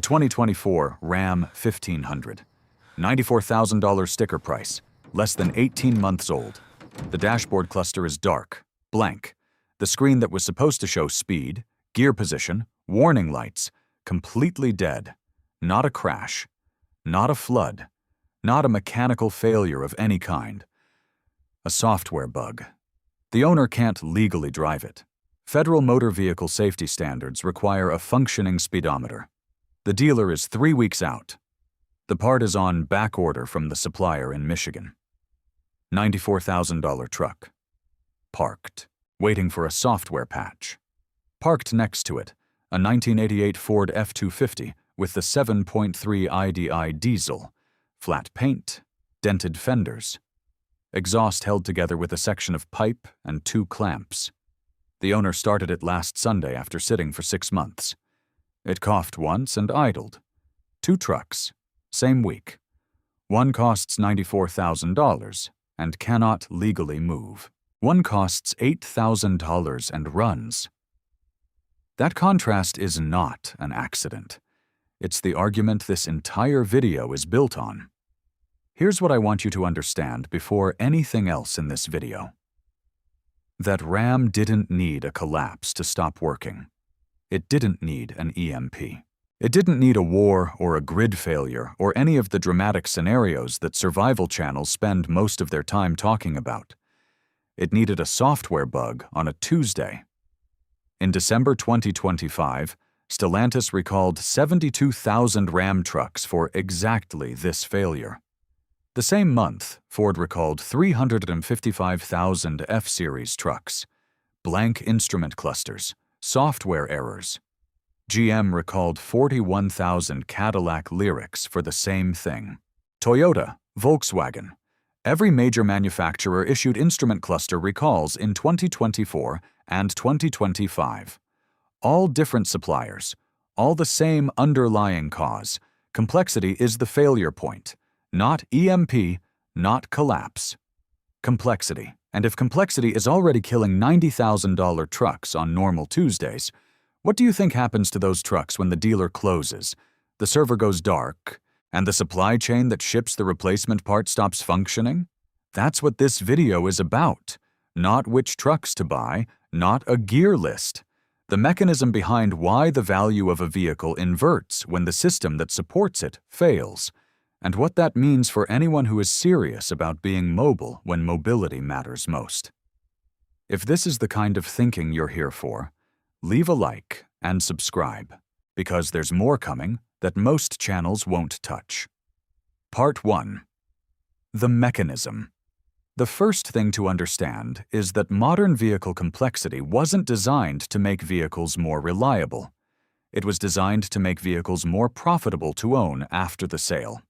A 2024 Ram 1500. $94,000 sticker price, less than 18 months old. The dashboard cluster is dark, blank. The screen that was supposed to show speed, gear position, warning lights, completely dead. Not a crash, not a flood, not a mechanical failure of any kind. A software bug. The owner can't legally drive it. Federal motor vehicle safety standards require a functioning speedometer. The dealer is 3 weeks out. The part is on back order from the supplier in Michigan. $94,000 truck. Parked, waiting for a software patch. Parked next to it, a 1988 Ford F-250 with the 7.3 IDI diesel, flat paint, dented fenders. Exhaust held together with a section of pipe and 2 clamps. The owner started it last Sunday after sitting for 6 months. It coughed once and idled. 2 trucks, same week. One costs $94,000 and cannot legally move. One costs $8,000 and runs. That contrast is not an accident. It's the argument this entire video is built on. Here's what I want you to understand before anything else in this video. That Ram didn't need a collapse to stop working. It didn't need an EMP. It didn't need a war or a grid failure or any of the dramatic scenarios that survival channels spend most of their time talking about. It needed a software bug on a Tuesday. In December 2025, Stellantis recalled 72,000 Ram trucks for exactly this failure. The same month, Ford recalled 355,000 F-Series trucks, blank instrument clusters, software errors. GM recalled 41,000 Cadillac Lyrics for the same thing. Toyota, Volkswagen. Every major manufacturer issued instrument cluster recalls in 2024 and 2025. All different suppliers, all the same underlying cause. Complexity is the failure point, not EMP, not collapse. Complexity. And if complexity is already killing $90,000 trucks on normal Tuesdays, what do you think happens to those trucks when the dealer closes, the server goes dark, and the supply chain that ships the replacement part stops functioning? That's what this video is about. Not which trucks to buy, not a gear list. The mechanism behind why the value of a vehicle inverts when the system that supports it fails, and what that means for anyone who is serious about being mobile when mobility matters most. If this is the kind of thinking you're here for, leave a like and subscribe, because there's more coming that most channels won't touch. Part 1. The mechanism. The first thing to understand is that modern vehicle complexity wasn't designed to make vehicles more reliable. It was designed to make vehicles more profitable to own after the sale.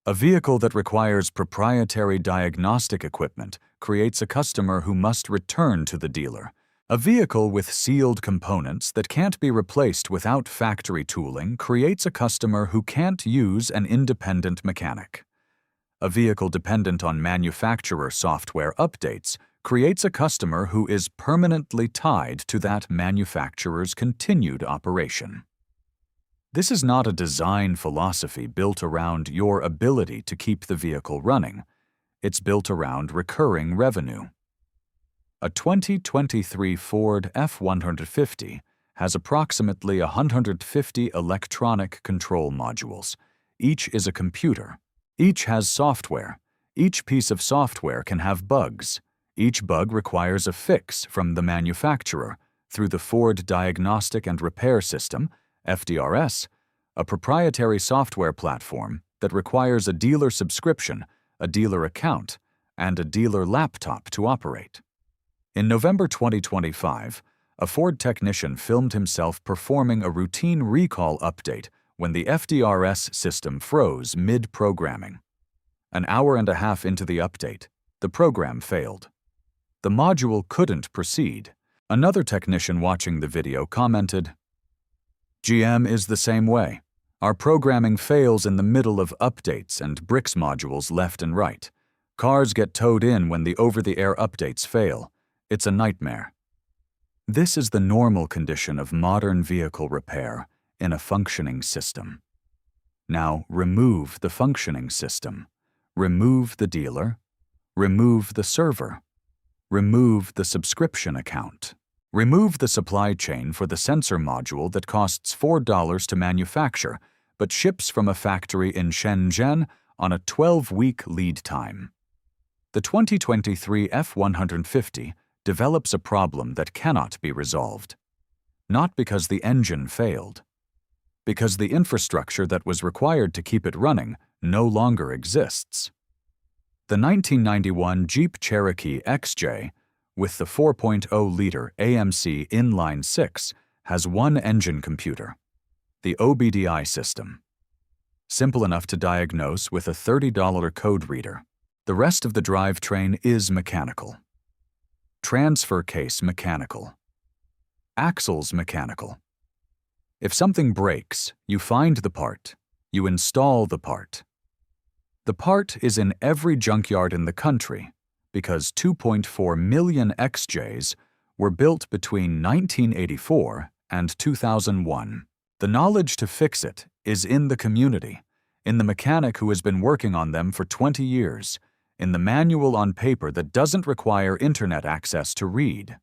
A vehicle that requires proprietary diagnostic equipment creates a customer who must return to the dealer. A vehicle with sealed components that can't be replaced without factory tooling creates a customer who can't use an independent mechanic. A vehicle dependent on manufacturer software updates creates a customer who is permanently tied to that manufacturer's continued operation. This is not a design philosophy built around your ability to keep the vehicle running. It's built around recurring revenue. A 2023 Ford F-150 has approximately 150 electronic control modules. Each is a computer. Each has software. Each piece of software can have bugs. Each bug requires a fix from the manufacturer through the Ford Diagnostic and Repair System, FDRS, a proprietary software platform that requires a dealer subscription, a dealer account, and a dealer laptop to operate. In November 2025, a Ford technician filmed himself performing a routine recall update when the FDRS system froze mid-programming. An hour and a half into the update, the program failed. The module couldn't proceed. Another technician watching the video commented, "GM is the same way. Our programming fails in the middle of updates and BRICS modules left and right. Cars get towed in when the over-the-air updates fail. It's a nightmare." This is the normal condition of modern vehicle repair, in a functioning system. Now remove the functioning system. Remove the dealer. Remove the server. Remove the subscription account. Remove the supply chain for the sensor module that costs $4 to manufacture but ships from a factory in Shenzhen on a 12-week lead time. The 2023 F-150 develops a problem that cannot be resolved. Not because the engine failed, because the infrastructure that was required to keep it running no longer exists. The 1991 Jeep Cherokee XJ with the 4.0-liter AMC inline 6 has one engine computer, the OBDI system. Simple enough to diagnose with a $30 code reader. The rest of the drivetrain is mechanical. Transfer case mechanical. Axles mechanical. If something breaks, you find the part. You install the part. The part is in every junkyard in the country because 2.4 million XJs were built between 1984 and 2001. The knowledge to fix it is in the community, in the mechanic who has been working on them for 20 years, in the manual on paper that doesn't require internet access to read.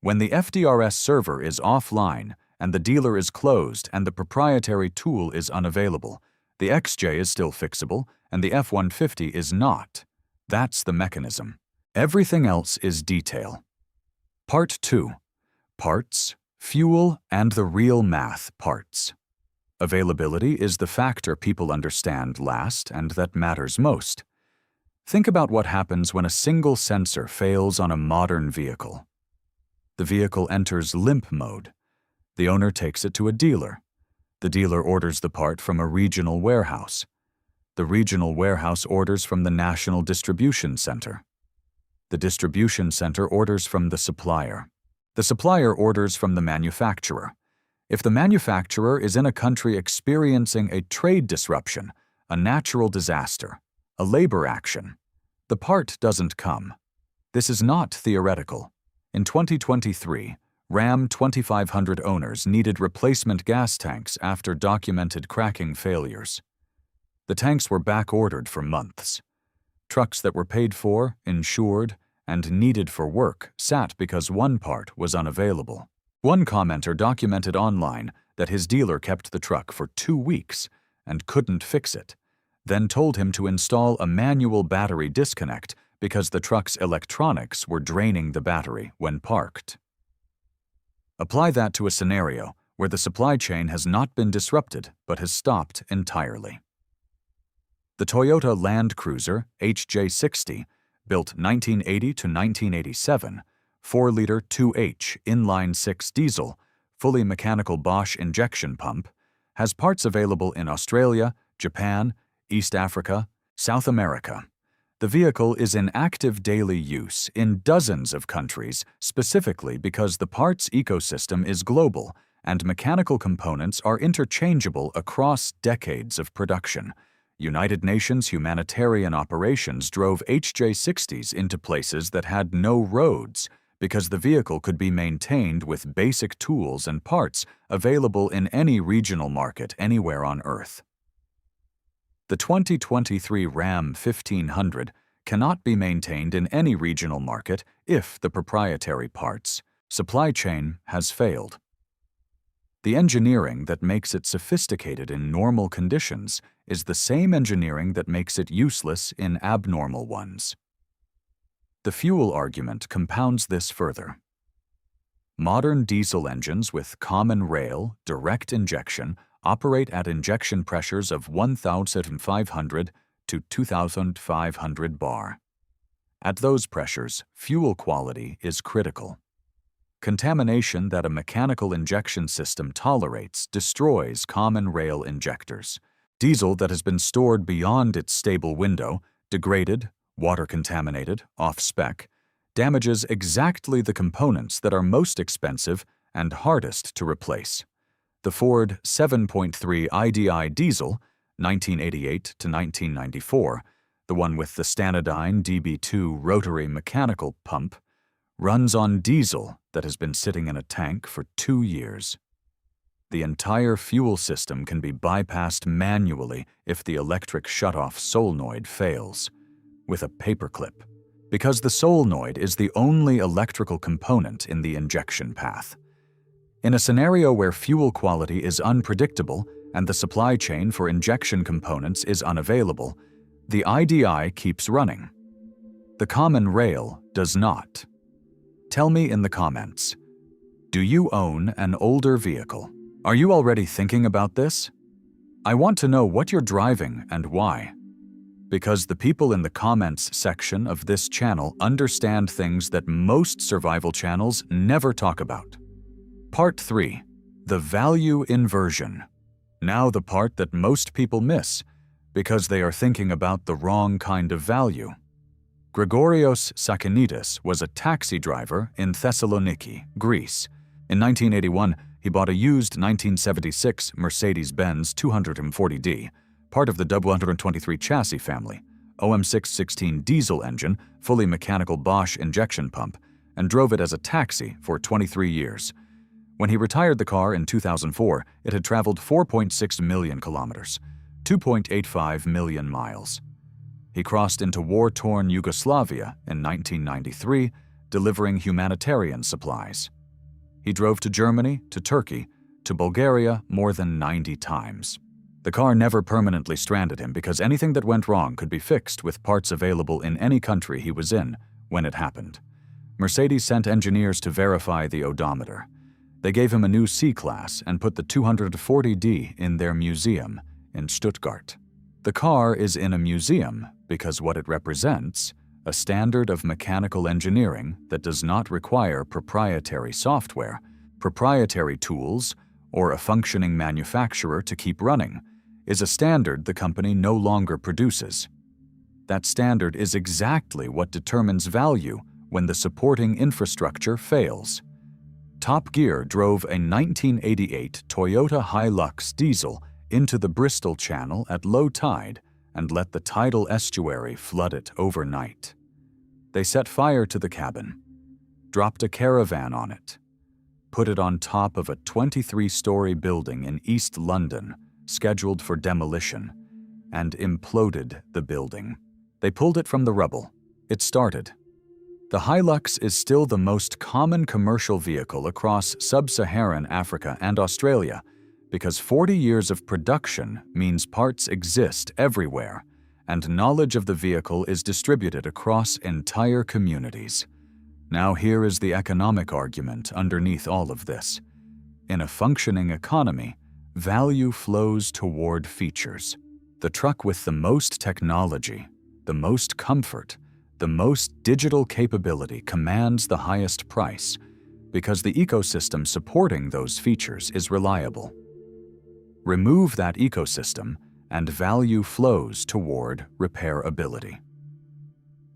When the FDRS server is offline and the dealer is closed and the proprietary tool is unavailable, the XJ is still fixable and the F-150 is not. That's the mechanism. Everything else is detail. Part 2. Parts, fuel, and the real math parts. Availability is the factor people understand last and that matters most. Think about what happens when a single sensor fails on a modern vehicle. The vehicle enters limp mode. The owner takes it to a dealer. The dealer orders the part from a regional warehouse. The regional warehouse orders from the National Distribution Center. The distribution center orders from the supplier. The supplier orders from the manufacturer. If the manufacturer is in a country experiencing a trade disruption, a natural disaster, a labor action, the part doesn't come. This is not theoretical. In 2023, Ram 2500 owners needed replacement gas tanks after documented cracking failures. The tanks were back-ordered for months. Trucks that were paid for, insured, and needed for work sat because one part was unavailable. One commenter documented online that his dealer kept the truck for 2 weeks and couldn't fix it, then told him to install a manual battery disconnect because the truck's electronics were draining the battery when parked. Apply that to a scenario where the supply chain has not been disrupted but has stopped entirely. The Toyota Land Cruiser HJ60, built 1980 to 1987, 4-liter 2H inline-6 diesel, fully mechanical Bosch injection pump, has parts available in Australia, Japan, East Africa, South America. The vehicle is in active daily use in dozens of countries specifically because the parts ecosystem is global and mechanical components are interchangeable across decades of production. United Nations humanitarian operations drove HJ60s into places that had no roads because the vehicle could be maintained with basic tools and parts available in any regional market anywhere on Earth. The 2023 Ram 1500 cannot be maintained in any regional market if the proprietary parts supply chain has failed. The engineering that makes it sophisticated in normal conditions is the same engineering that makes it useless in abnormal ones. The fuel argument compounds this further. Modern diesel engines with common rail, direct injection, operate at injection pressures of 1,500 to 2,500 bar. At those pressures, fuel quality is critical. Contamination that a mechanical injection system tolerates destroys common rail injectors. Diesel that has been stored beyond its stable window, degraded, water-contaminated, off-spec, damages exactly the components that are most expensive and hardest to replace. The Ford 7.3 IDI diesel, 1988 to 1994, the one with the Stanadyne DB2 rotary mechanical pump, runs on diesel that has been sitting in a tank for 2 years. The entire fuel system can be bypassed manually if the electric shutoff solenoid fails, with a paperclip, because the solenoid is the only electrical component in the injection path. In a scenario where fuel quality is unpredictable and the supply chain for injection components is unavailable, the IDI keeps running. The common rail does not. Tell me in the comments, do you own an older vehicle? Are you already thinking about this? I want to know what you're driving and why. Because the people in the comments section of this channel understand things that most survival channels never talk about. Part 3. The value inversion. Now the part that most people miss, because they are thinking about the wrong kind of value. Gregorios Sakinidis was a taxi driver in Thessaloniki, Greece. In 1981, he bought a used 1976 Mercedes-Benz 240D, part of the W123 chassis family, OM616 diesel engine, fully mechanical Bosch injection pump, and drove it as a taxi for 23 years. When he retired the car in 2004, it had traveled 4.6 million kilometers, 2.85 million miles. He crossed into war-torn Yugoslavia in 1993, delivering humanitarian supplies. He drove to Germany, to Turkey, to Bulgaria more than 90 times. The car never permanently stranded him because anything that went wrong could be fixed with parts available in any country he was in when it happened. Mercedes sent engineers to verify the odometer. They gave him a new C-Class and put the 240D in their museum in Stuttgart. The car is in a museum because what it represents, a standard of mechanical engineering that does not require proprietary software, proprietary tools, or a functioning manufacturer to keep running, is a standard the company no longer produces. That standard is exactly what determines value when the supporting infrastructure fails. Top Gear drove a 1988 Toyota Hilux diesel into the Bristol Channel at low tide and let the tidal estuary flood it overnight. They set fire to the cabin, dropped a caravan on it, put it on top of a 23-story building in East London, scheduled for demolition, and imploded the building. They pulled it from the rubble. It started. The Hilux is still the most common commercial vehicle across sub-Saharan Africa and Australia because 40 years of production means parts exist everywhere and knowledge of the vehicle is distributed across entire communities. Now here is the economic argument underneath all of this. In a functioning economy, value flows toward features. The truck with the most technology, the most comfort, the most digital capability commands the highest price because the ecosystem supporting those features is reliable. Remove that ecosystem and value flows toward repairability.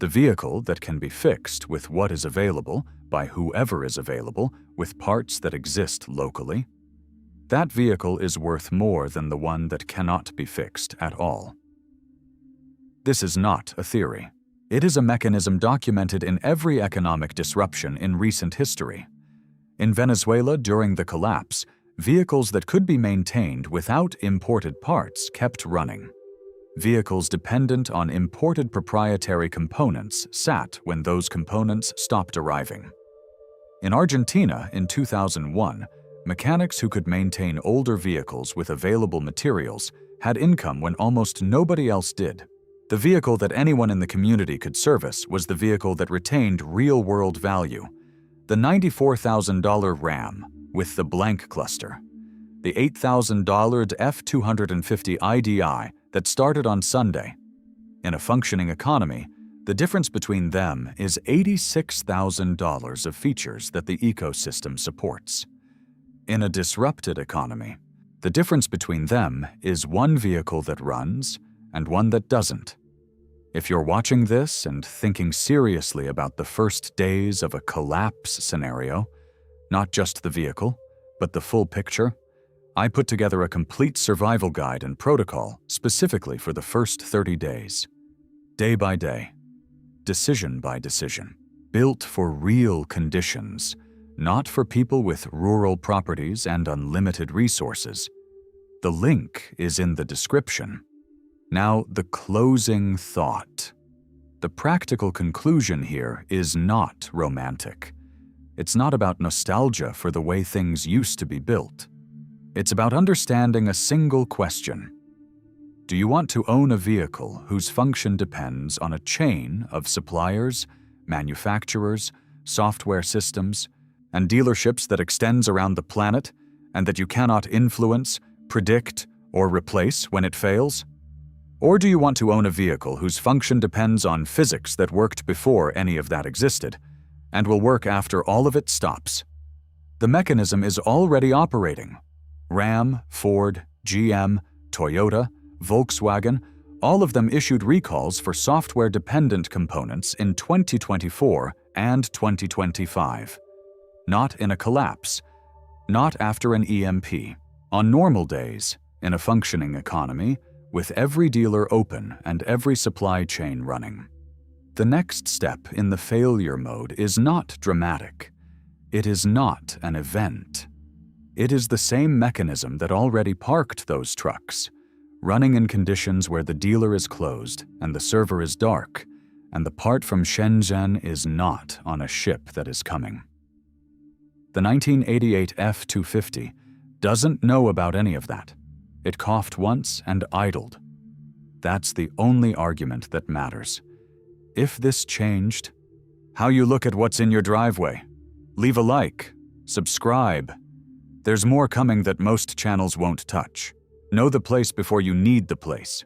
The vehicle that can be fixed with what is available by whoever is available with parts that exist locally, that vehicle is worth more than the one that cannot be fixed at all. This is not a theory. It is a mechanism documented in every economic disruption in recent history. In Venezuela during the collapse, vehicles that could be maintained without imported parts kept running. Vehicles dependent on imported proprietary components sat when those components stopped arriving. In Argentina in 2001, mechanics who could maintain older vehicles with available materials had income when almost nobody else did. The vehicle that anyone in the community could service was the vehicle that retained real-world value. The $94,000 Ram with the blank cluster. The $8,000 F250 IDI that started on Sunday. In a functioning economy, the difference between them is $86,000 of features that the ecosystem supports. In a disrupted economy, the difference between them is one vehicle that runs and one that doesn't. If you're watching this and thinking seriously about the first days of a collapse scenario, not just the vehicle, but the full picture, I put together a complete survival guide and protocol specifically for the first 30 days. Day by day, decision by decision, built for real conditions, not for people with rural properties and unlimited resources. The link is in the description. Now, the closing thought. The practical conclusion here is not romantic. It's not about nostalgia for the way things used to be built. It's about understanding a single question. Do you want to own a vehicle whose function depends on a chain of suppliers, manufacturers, software systems, and dealerships that extends around the planet and that you cannot influence, predict, or replace when it fails? Or do you want to own a vehicle whose function depends on physics that worked before any of that existed and will work after all of it stops? The mechanism is already operating. Ram, Ford, GM, Toyota, Volkswagen, all of them issued recalls for software-dependent components in 2024 and 2025. Not in a collapse, not after an EMP. On normal days, in a functioning economy, with every dealer open and every supply chain running. The next step in the failure mode is not dramatic. It is not an event. It is the same mechanism that already parked those trucks, running in conditions where the dealer is closed and the server is dark, and the part from Shenzhen is not on a ship that is coming. The 1988 F-250 doesn't know about any of that. It coughed once and idled. That's the only argument that matters. If this changed, how you look at what's in your driveway, leave a like, subscribe. There's more coming that most channels won't touch. Know the place before you need the place.